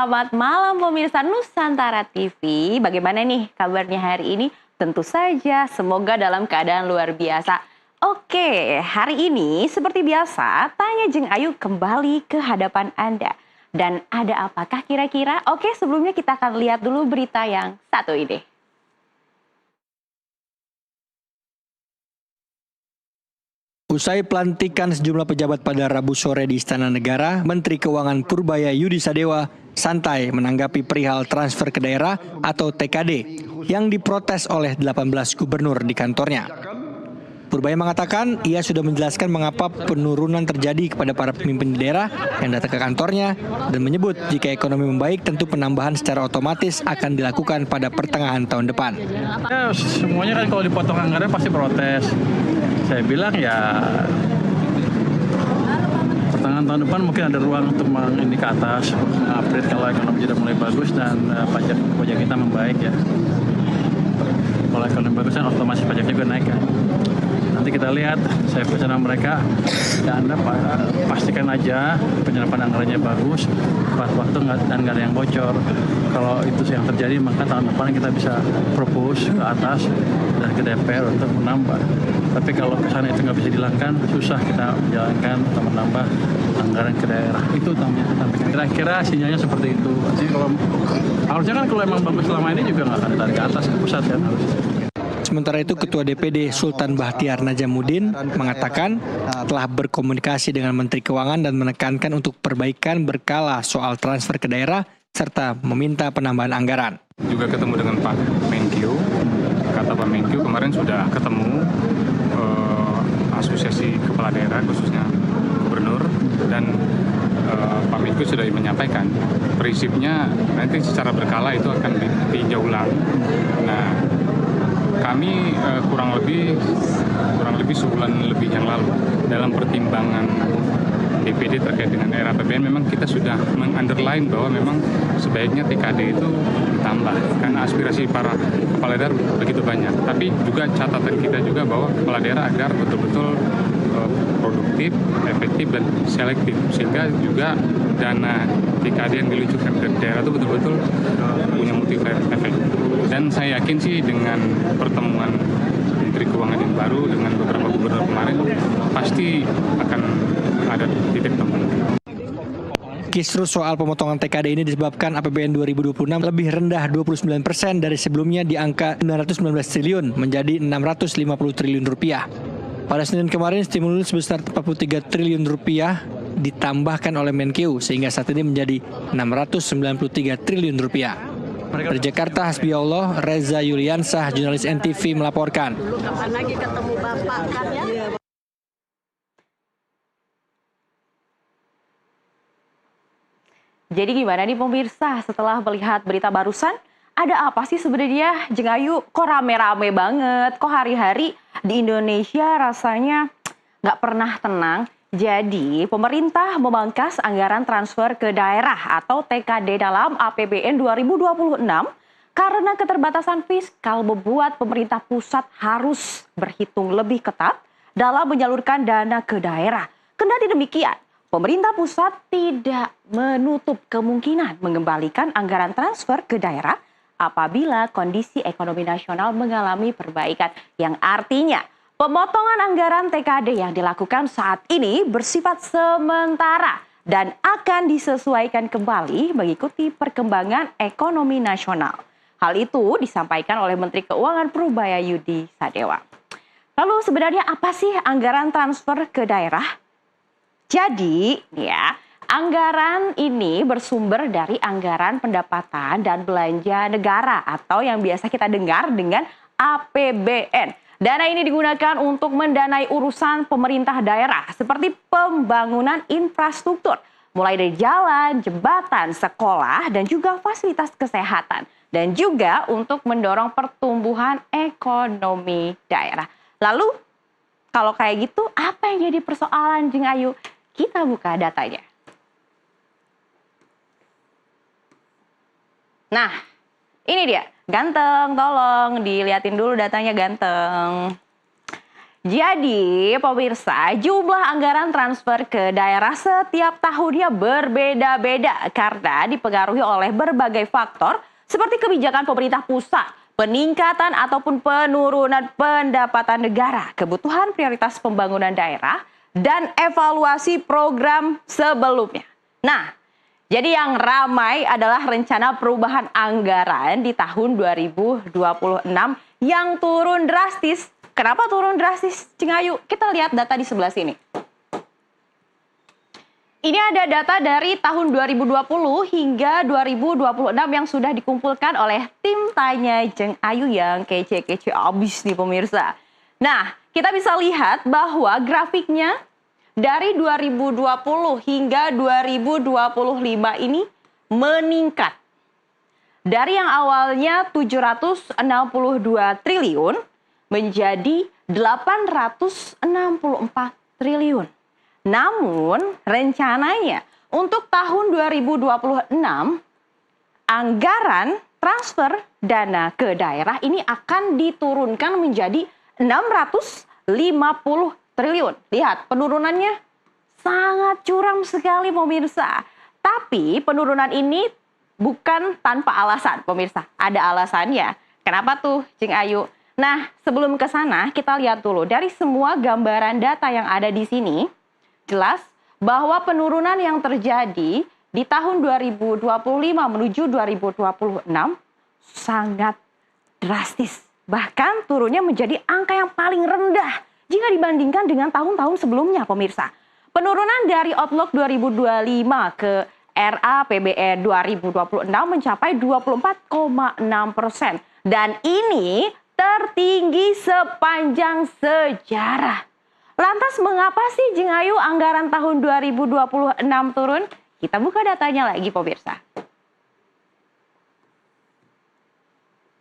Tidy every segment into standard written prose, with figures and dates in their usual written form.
selamat malam pemirsa Nusantara TV. Bagaimana nih kabarnya hari ini? Tentu saja semoga dalam keadaan luar biasa. Oke, hari ini seperti biasa Tanya Jeng Ayu kembali ke hadapan Anda. Dan ada apakah kira-kira? Oke, sebelumnya kita akan lihat dulu berita yang satu ini. Usai pelantikan sejumlah pejabat pada Rabu sore di Istana Negara, Menteri Keuangan Purbaya Yudi Sadewa santai menanggapi perihal transfer ke daerah atau TKD yang diprotes oleh 18 gubernur di kantornya. Purbaya mengatakan ia sudah menjelaskan mengapa penurunan terjadi kepada para pemimpin di daerah yang datang ke kantornya dan menyebut jika ekonomi membaik tentu penambahan secara otomatis akan dilakukan pada pertengahan tahun depan. Ya, semuanya kan kalau dipotong anggaran pasti protes. Saya bilang ya pertengahan tahun depan mungkin ada ruang untuk ini ke atas, upgrade kalau ekonomi sudah mulai bagus dan pajak kita membaik ya. Kalau ekonomi bagus kan otomatis pajak juga naik kan. Nanti kita lihat, saya pesan mereka, ya Anda pastikan aja penyerapan anggarannya bagus, tepat waktu dan nggak ada yang bocor. Kalau itu yang terjadi, maka tahun depan kita bisa propose ke atas dan ke DPR untuk menambah. Tapi kalau kesana itu nggak bisa dihilangkan, susah kita menjalankan atau menambah anggaran ke daerah. Itu kira-kira sinyalnya seperti itu. Jadi kalau harusnya kan kalau emang bagus selama ini juga nggak akan ditarik ke atas ke pusat kan harusnya. Sementara itu Ketua DPD Sultan Bahtiar Najamuddin mengatakan telah berkomunikasi dengan Menteri Keuangan dan menekankan untuk perbaikan berkala soal transfer ke daerah serta meminta penambahan anggaran. Juga ketemu dengan Pak Menkyu, kata Pak Menkyu kemarin sudah ketemu asosiasi kepala daerah khususnya gubernur dan Pak Menkyu sudah menyampaikan prinsipnya nanti secara berkala itu akan ditinjau ulang. Nah, kami kurang lebih sebulan lebih yang lalu dalam pertimbangan DPD terkait dengan era APBN memang kita sudah meng-underline bahwa memang sebaiknya TKD itu ditambah karena aspirasi para kepala daerah begitu banyak. Tapi juga catatan kita juga bahwa kepala daerah agar betul-betul produktif, efektif dan selektif sehingga juga dana TKD yang diluncurkan ke daerah itu betul-betul punya multiplier efek. Dan saya yakin sih dengan pertemuan Menteri Keuangan yang baru dengan beberapa gubernur kemarin pasti akan ada titik temu. Kisruh soal pemotongan TKD ini disebabkan APBN 2026 lebih rendah 29% dari sebelumnya di angka 919 triliun menjadi 650 triliun rupiah. Pada Senin kemarin stimulus sebesar 43 triliun rupiah ditambahkan oleh Menkeu sehingga saat ini menjadi 693 triliun rupiah. Dari Jakarta, Hasbiullah, Reza Yuliansah, jurnalis NTV melaporkan. Kapan lagi ketemu Bapak kan ya? Jadi gimana nih pemirsa setelah melihat berita barusan? Ada apa sih sebenarnya Jeng Ayu? Kok rame-rame banget? Kok hari-hari di Indonesia rasanya nggak pernah tenang? Jadi pemerintah memangkas anggaran transfer ke daerah atau TKD dalam APBN 2026 karena keterbatasan fiskal membuat pemerintah pusat harus berhitung lebih ketat dalam menyalurkan dana ke daerah. Kendati demikian, pemerintah pusat tidak menutup kemungkinan mengembalikan anggaran transfer ke daerah apabila kondisi ekonomi nasional mengalami perbaikan, yang artinya pemotongan anggaran TKD yang dilakukan saat ini bersifat sementara dan akan disesuaikan kembali mengikuti perkembangan ekonomi nasional. Hal itu disampaikan oleh Menteri Keuangan Purbaya Yudi Sadewa. Lalu sebenarnya apa sih anggaran transfer ke daerah? Jadi ya, anggaran ini bersumber dari anggaran pendapatan dan belanja negara atau yang biasa kita dengar dengan APBN. Dana ini digunakan untuk mendanai urusan pemerintah daerah seperti pembangunan infrastruktur, mulai dari jalan, jembatan, sekolah, dan juga fasilitas kesehatan. Dan juga untuk mendorong pertumbuhan ekonomi daerah. Lalu, kalau kayak gitu, apa yang jadi persoalan Jeng Ayu? Kita buka datanya. Nah, ini dia. Ganteng, tolong diliatin dulu datanya ganteng. Jadi, pemirsa, jumlah anggaran transfer ke daerah setiap tahunnya berbeda-beda karena dipengaruhi oleh berbagai faktor seperti kebijakan pemerintah pusat, peningkatan ataupun penurunan pendapatan negara, kebutuhan prioritas pembangunan daerah, dan evaluasi program sebelumnya. Nah, jadi yang ramai adalah rencana perubahan anggaran di tahun 2026 yang turun drastis. Kenapa turun drastis, Cing Ayu? Kita lihat data di sebelah sini. Ini ada data dari tahun 2020 hingga 2026 yang sudah dikumpulkan oleh tim Tanya Cing Ayu yang kece-kece abis nih pemirsa. Nah, kita bisa lihat bahwa grafiknya dari 2020 hingga 2025 ini meningkat. Dari yang awalnya 762 triliun menjadi 864 triliun. Namun rencananya untuk tahun 2026 anggaran transfer dana ke daerah ini akan diturunkan menjadi 650 triliun. Lihat penurunannya sangat curam sekali pemirsa. Tapi penurunan ini bukan tanpa alasan pemirsa. Ada alasannya. Kenapa tuh Cing Ayu? Nah, sebelum ke sana kita lihat dulu dari semua gambaran data yang ada di sini, jelas bahwa penurunan yang terjadi di tahun 2025 menuju 2026 sangat drastis. Bahkan turunnya menjadi angka yang paling rendah jika dibandingkan dengan tahun-tahun sebelumnya pemirsa. Penurunan dari Outlook 2025 ke RAPBN 2026 mencapai 24,6%. Dan ini tertinggi sepanjang sejarah. Lantas mengapa sih Cing Ayu anggaran tahun 2026 turun? Kita buka datanya lagi pemirsa.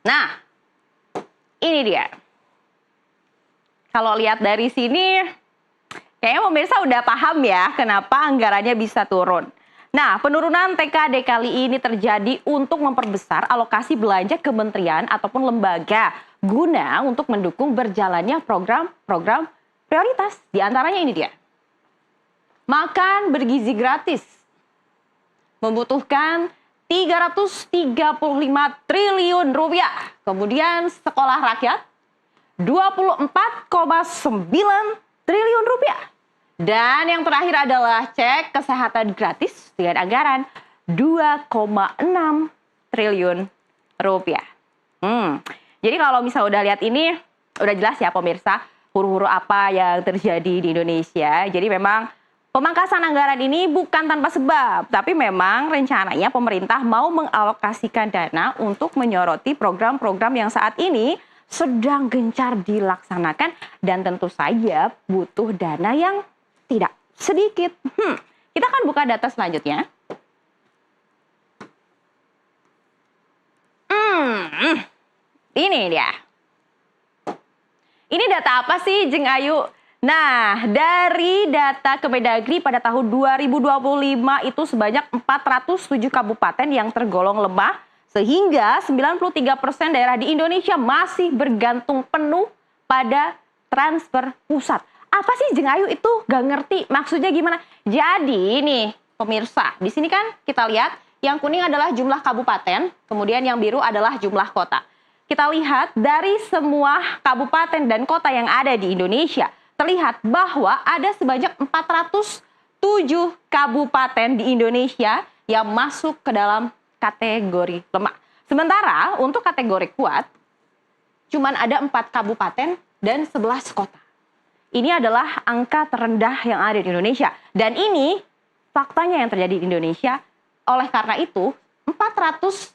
Nah, ini dia. Kalau lihat dari sini, kayaknya pemirsa udah paham ya kenapa anggarannya bisa turun. Nah, penurunan TKD kali ini terjadi untuk memperbesar alokasi belanja kementerian ataupun lembaga guna untuk mendukung berjalannya program-program prioritas. Di antaranya ini dia. Makan bergizi gratis membutuhkan 335 triliun rupiah. Kemudian sekolah rakyat 24,9 triliun rupiah. Dan yang terakhir adalah cek kesehatan gratis dengan anggaran 2,6 triliun rupiah. Jadi kalau misalnya udah lihat ini, udah jelas ya pemirsa, huru-huru apa yang terjadi di Indonesia. Jadi memang pemangkasan anggaran ini bukan tanpa sebab, tapi memang rencananya pemerintah mau mengalokasikan dana untuk menyoroti program-program yang saat ini sedang gencar dilaksanakan dan tentu saja butuh dana yang tidak sedikit. Kita akan buka data selanjutnya. Ini dia. Ini data apa sih, Cing Ayu? Nah, dari data Kemendagri pada tahun 2025 itu sebanyak 407 kabupaten yang tergolong lemah, sehingga 93% daerah di Indonesia masih bergantung penuh pada transfer pusat. Apa sih Cing Ayu itu? Gak ngerti maksudnya gimana? Jadi nih pemirsa, di sini kan kita lihat yang kuning adalah jumlah kabupaten, kemudian yang biru adalah jumlah kota. Kita lihat dari semua kabupaten dan kota yang ada di Indonesia, terlihat bahwa ada sebanyak 407 kabupaten di Indonesia yang masuk ke dalam kategori lemah. Sementara untuk kategori kuat, cuman ada 4 kabupaten dan 11 kota. Ini adalah angka terendah yang ada di Indonesia. Dan ini faktanya yang terjadi di Indonesia. Oleh karena itu, 407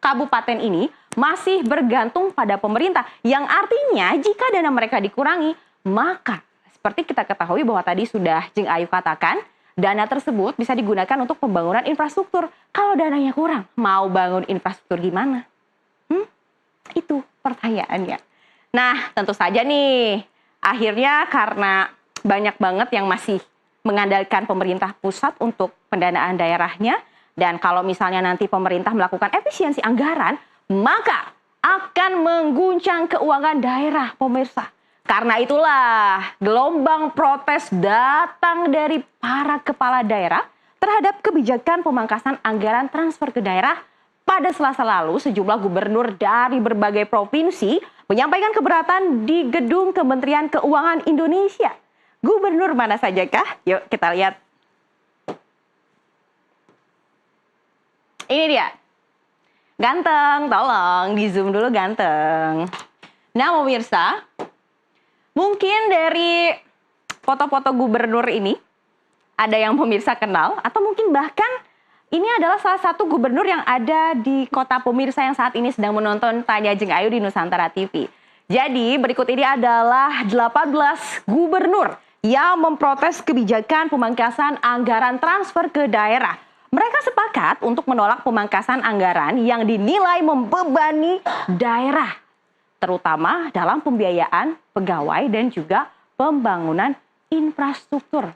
kabupaten ini masih bergantung pada pemerintah. Yang artinya jika dana mereka dikurangi, maka seperti kita ketahui bahwa tadi sudah Cing Ayu katakan, dana tersebut bisa digunakan untuk pembangunan infrastruktur. Kalau dananya kurang, mau bangun infrastruktur gimana? Itu pertanyaannya. Nah, tentu saja nih, akhirnya karena banyak banget yang masih mengandalkan pemerintah pusat untuk pendanaan daerahnya, dan kalau misalnya nanti pemerintah melakukan efisiensi anggaran, maka akan mengguncang keuangan daerah, pemirsa. Karena itulah gelombang protes datang dari para kepala daerah terhadap kebijakan pemangkasan anggaran transfer ke daerah. Pada Selasa lalu, sejumlah gubernur dari berbagai provinsi menyampaikan keberatan di gedung Kementerian Keuangan Indonesia. Gubernur mana sajakah? Yuk kita lihat. Ini dia. Ganteng, tolong di zoom dulu ganteng. Nah pemirsa, mungkin dari foto-foto gubernur ini ada yang pemirsa kenal atau mungkin bahkan ini adalah salah satu gubernur yang ada di kota pemirsa yang saat ini sedang menonton Tanya Jeung Ayu di Nusantara TV. Jadi berikut ini adalah 18 gubernur yang memprotes kebijakan pemangkasan anggaran transfer ke daerah. Mereka sepakat untuk menolak pemangkasan anggaran yang dinilai membebani daerah, terutama dalam pembiayaan pegawai dan juga pembangunan infrastruktur.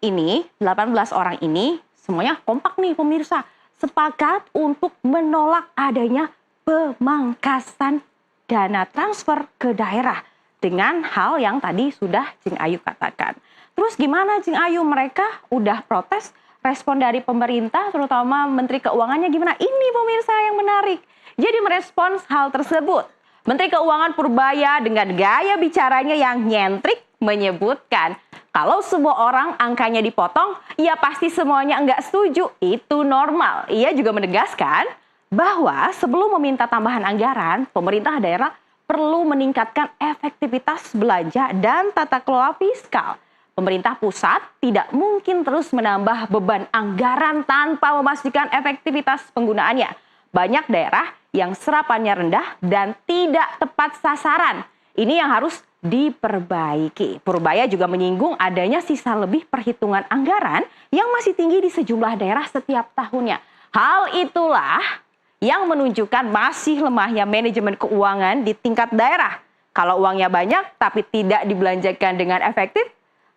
Ini 18 orang ini semuanya kompak nih pemirsa, sepakat untuk menolak adanya pemangkasan dana transfer ke daerah dengan hal yang tadi sudah Jeung Ayu katakan. Terus gimana Jeung Ayu? Mereka udah protes, respon dari pemerintah terutama Menteri Keuangannya gimana? Ini pemirsa yang menarik. Jadi merespons hal tersebut. Menteri Keuangan Purbaya dengan gaya bicaranya yang nyentrik menyebutkan kalau semua orang angkanya dipotong, ya pasti semuanya enggak setuju. Itu normal. Ia juga menegaskan bahwa sebelum meminta tambahan anggaran, pemerintah daerah perlu meningkatkan efektivitas belanja dan tata kelola fiskal. Pemerintah pusat tidak mungkin terus menambah beban anggaran tanpa memastikan efektivitas penggunaannya. Banyak daerah yang serapannya rendah dan tidak tepat sasaran. Ini yang harus diperbaiki. Purbaya juga menyinggung adanya sisa lebih perhitungan anggaran yang masih tinggi di sejumlah daerah setiap tahunnya. Hal itulah yang menunjukkan masih lemahnya manajemen keuangan di tingkat daerah. Kalau uangnya banyak tapi tidak dibelanjakan dengan efektif,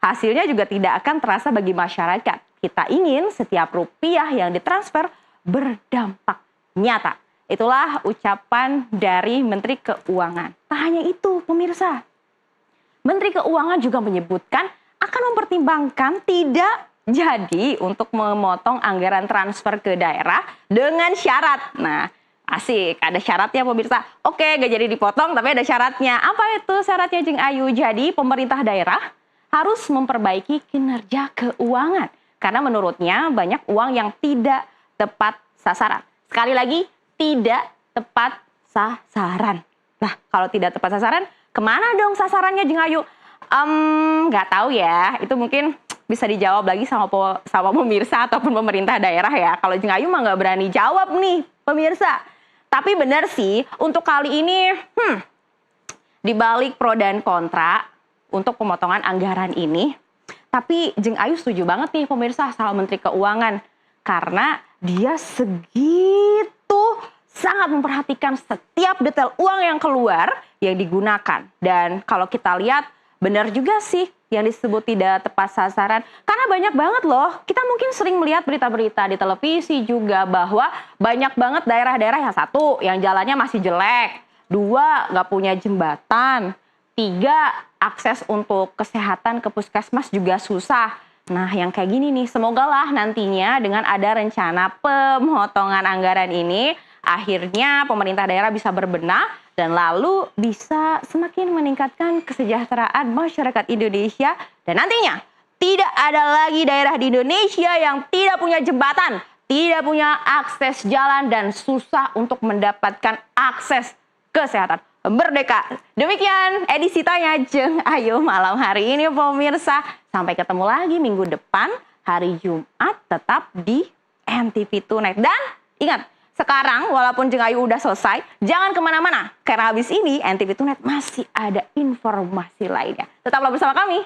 hasilnya juga tidak akan terasa bagi masyarakat. Kita ingin setiap rupiah yang ditransfer berdampak nyata. Itulah ucapan dari Menteri Keuangan. Tak hanya itu, pemirsa. Menteri Keuangan juga menyebutkan akan mempertimbangkan tidak jadi untuk memotong anggaran transfer ke daerah dengan syarat. Nah, asik, ada syaratnya pemirsa. Oke, gak jadi dipotong tapi ada syaratnya. Apa itu syaratnya Jeung Ayu? Jadi pemerintah daerah harus memperbaiki kinerja keuangan. Karena menurutnya banyak uang yang tidak tepat sasaran. Sekali lagi, tidak tepat sasaran. Nah, kalau tidak tepat sasaran, kemana dong sasarannya Jeung Ayu? Nggak tahu ya, itu mungkin bisa dijawab lagi sama pemirsa ataupun pemerintah daerah ya. Kalau Jeung Ayu mah nggak berani jawab nih pemirsa. Tapi benar sih, untuk kali ini dibalik pro dan kontra untuk pemotongan anggaran ini, tapi Jeung Ayu setuju banget nih pemirsa sama Menteri Keuangan. Karena dia segitu sangat memperhatikan setiap detail uang yang keluar yang digunakan. Dan kalau kita lihat benar juga sih yang disebut tidak tepat sasaran. Karena banyak banget loh, kita mungkin sering melihat berita-berita di televisi juga bahwa banyak banget daerah-daerah yang satu, yang jalannya masih jelek. 2, nggak punya jembatan. 3, akses untuk kesehatan ke puskesmas juga susah. Nah, yang kayak gini nih, semoga lah nantinya dengan ada rencana pemotongan anggaran ini, akhirnya pemerintah daerah bisa berbenah dan lalu bisa semakin meningkatkan kesejahteraan masyarakat Indonesia. Dan nantinya tidak ada lagi daerah di Indonesia yang tidak punya jembatan, tidak punya akses jalan dan susah untuk mendapatkan akses kesehatan. Merdeka. Demikian edisi Tanya Jeung Ayu malam hari ini pemirsa. Sampai ketemu lagi minggu depan hari Jumat tetap di NTV Tonight. Dan ingat, sekarang walaupun Jeung Ayu udah selesai, jangan kemana-mana. Karena habis ini NTV Tonight masih ada informasi lainnya. Tetaplah bersama kami.